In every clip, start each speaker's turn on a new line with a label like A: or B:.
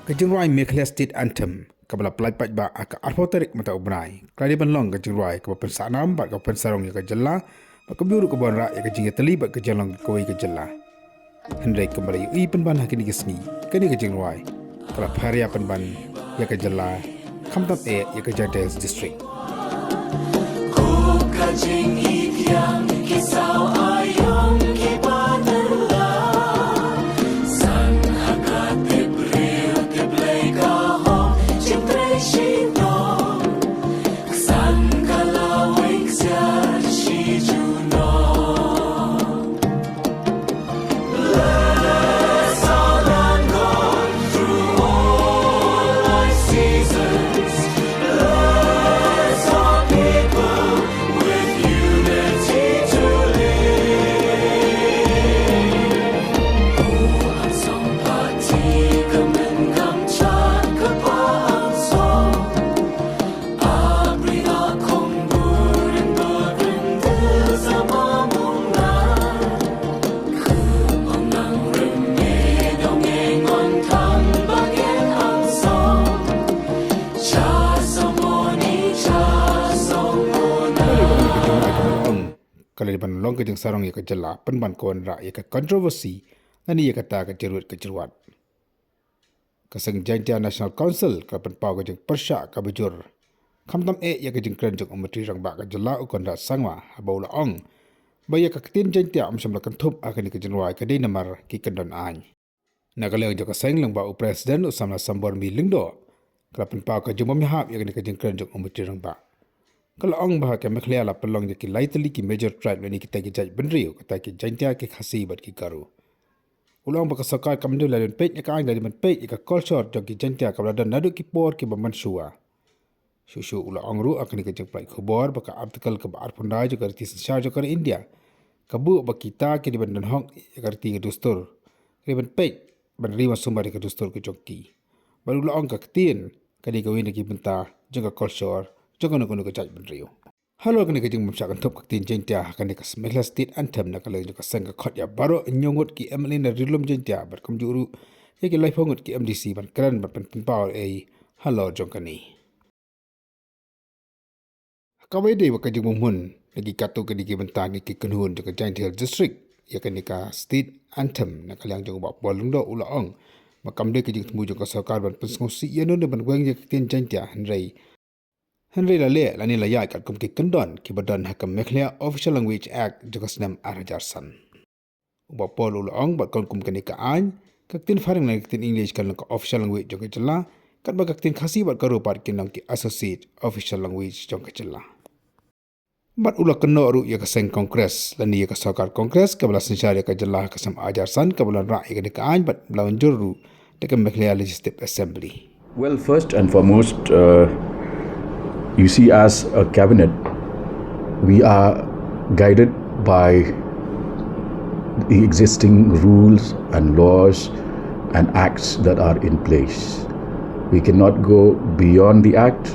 A: Kajingruai Mekhle State Anthem kabla pelaipat ba aka arpoterik mata ubrai kladi banlong kajingruai ka pensanam ba ka pensarong ka jella ba kebiuru ka bonra ya kajing terlibat ke jalong koi ka jella hendai kembali ui penban hakini kesni kani kajingruai kala pharia penban ya ka jella khamtam e ya ka Jaiñtia district
B: ko kajing ikyang kisau ayong kipaterla san hakate bril te bleka ho chimtre shino san kalawik sia shi juno let's all and go through all life seasons let's all people with unity to live oh ang song party kamen kam chat ka pa ang song abri akong burin burin sa mamuna kung ang remedong engon kang bagin ang song cha somoni cha somona
A: kala di banlong kajing sarong ya ka jella penban kon ra ya ka kontroversi nani ya kata ka jerut ka jeruat ka Seng Jaiñtia National Council ka penpau kajing Pyrshah ka bujur khamtam e ya kajing krenjong umatri rang ba ka jella ukon ra sangwa habaula ong ba ya ka tin Jaiñtia amsam la kantup akani ka jenruai ka di namar ki kendon ai nagaleng jo ka Seng lang ba u president usamna sambor mi lingdo kala penpau ka jumam hap ya kani kajing krenjong umatri rang ba kalau ong bah ke Mekhle la pelong je ki laitali ki major tribe ni kita ki jaj benriu kata ki Jaiñtia ki khasi bat ki karu ulang ba ka sakar kamdu la den pej ka ang dari man pej ka culture jo ki Jaiñtia ka dan nadu ki por ki baman shua shushu ula ong ru akani ka jeng plai khobor ba ka article ka bar phundai jo karti sensar jo kar India ka bu ba kita ki di ban hong karti ka dustur ki ban pej ban riwa sumari ka dustur ki jokki baru ula ong ka tin kadi ka win ki benta jo ka culture Jong kono ka jaj benriu. Halo kani ka jing mamsyakan top kaktin Jaiñtia kani ka Mekhle State Anthem na kala ka Seng ka khot ya baro nyongot ki MLA na rilum Jaiñtia bar kam juru ya ki life hongot ki MDC ban kran ban pen power e halo jong kani. Kawai de ka jing mumun lagi katu ka di ki bentang ki Kynhun ka Jaiñtia district ya kani ka State Anthem na kala jong ba bolung do ula ong makam de ka jing temu jong ka sarkar ban penskosi ya no ban gweng ya kaktin Jaiñtia Henry Lale lani layak kat kum ki kendon ki badan hakam Mekhle Official Language Act jokasnam arajarsan. Uba pol ulong bat kon kum kani ka an kaktin faring na kaktin English kan ka official language jong kajela kat ba kaktin khasi bat karu pat kinang ki associate official language jong kajela. Bat ula keno ru ya ka Seng Congress lani ya ka sarkar Congress ka bala sensar ya ka jela ka sam ajarsan ka bala ra ya ka an bat lawan juru dekat Mekhle Legislative Assembly.
C: Well, first and foremost, you see, as a cabinet, we are guided by the existing rules and laws and acts that are in place. We cannot go beyond the act,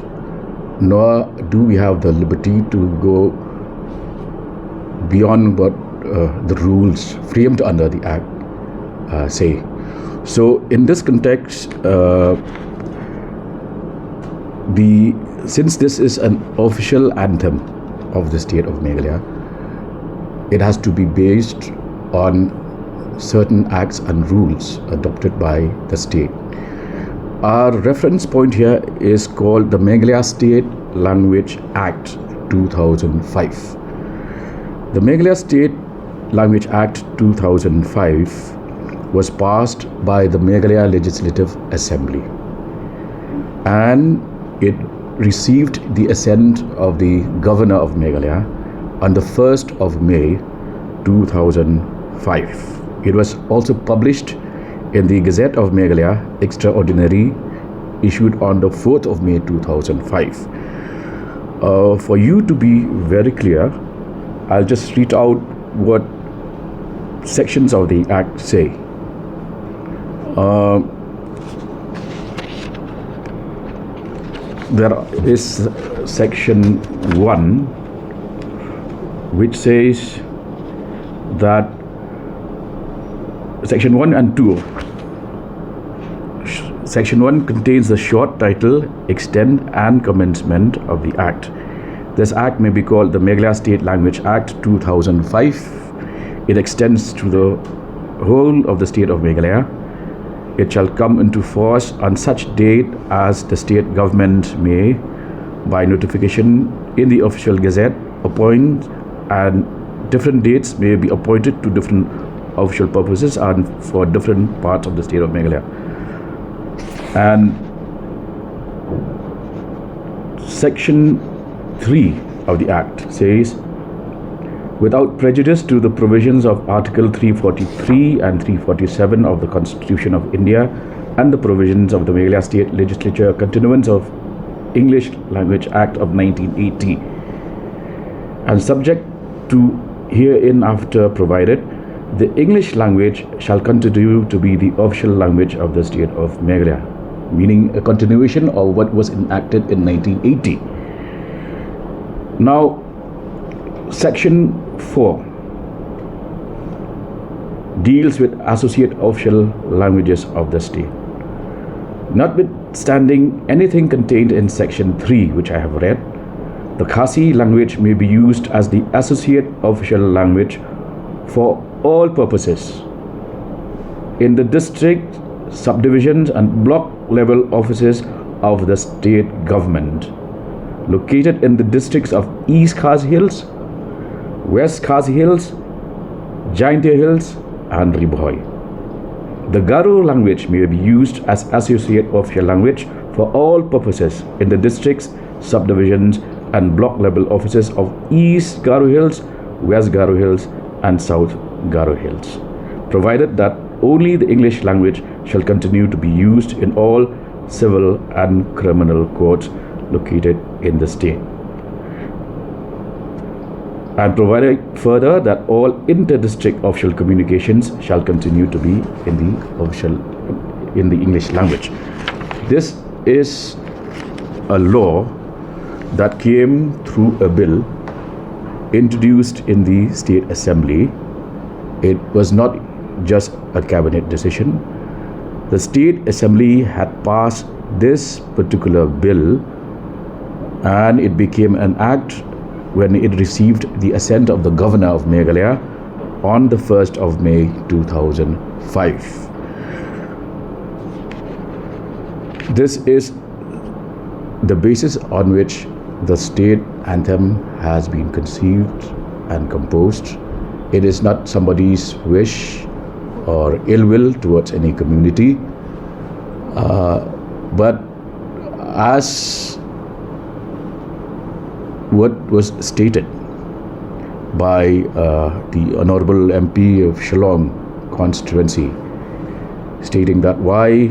C: nor do we have the liberty to go beyond what the rules framed under the act say. So, in this context, since this is an official anthem of the state of Meghalaya, it has to be based on certain acts and rules adopted by the state. Our reference point here is called the Meghalaya State Language Act 2005. The Meghalaya State Language Act 2005 was passed by the Meghalaya Legislative Assembly, and it received the assent of the Governor of Meghalaya on the 1st of May 2005. It was also published in the Gazette of Meghalaya Extraordinary, issued on the 4th of May 2005. For you to be very clear, I'll just read out what sections of the Act say. There is section 1 which says Section 1 and 2 Section 1 contains the short title, Extent and Commencement of the Act. This Act may be called the Meghalaya State Language Act 2005. It extends to the whole of the state of Meghalaya. It shall come into force on such date as the state government may, by notification in the official gazette, appoint, and different dates may be appointed to different official purposes and for different parts of the state of Meghalaya. And Section 3 of the Act says, without prejudice to the provisions of Article 343 and 347 of the Constitution of India and the provisions of the Meghalaya State Legislature continuance of English Language Act of 1980, and subject to hereinafter provided, the English language shall continue to be the official language of the state of Meghalaya, meaning a continuation of what was enacted in 1980. Now, Section 4 deals with associate official languages of the state. Notwithstanding anything contained in Section 3, which I have read, the Khasi language may be used as the associate official language for all purposes in the district, subdivisions and block level offices of the state government located in the districts of East Khasi Hills, West Khasi Hills, Jaiñtia Hills and Ribhoi. The Garo language may be used as associate official language for all purposes in the districts, subdivisions and block level offices of East Garo Hills, West Garo Hills and South Garo Hills, provided that only the English language shall continue to be used in all civil and criminal courts located in the state. And provided further that all inter-district official communications shall continue to be in the English language. This is a law that came through a bill introduced in the State Assembly. It was not just a cabinet decision. The State Assembly had passed this particular bill and it became an act when it received the assent of the Governor of Meghalaya on the 1st of May 2005. This is the basis on which the state anthem has been conceived and composed. It is not somebody's wish or ill will towards any community, but as what was stated by the Honorable MP of Shillong constituency, stating that why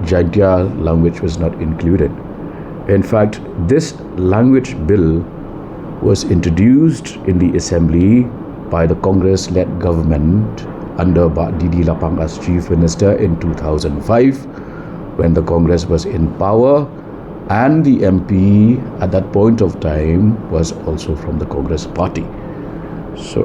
C: Jaiñtia language was not included. In fact, this language bill was introduced in the Assembly by the Congress-led government under Didi Lapang as Chief Minister in 2005, when the Congress was in power, and the MP at that point of time was also from the Congress party. So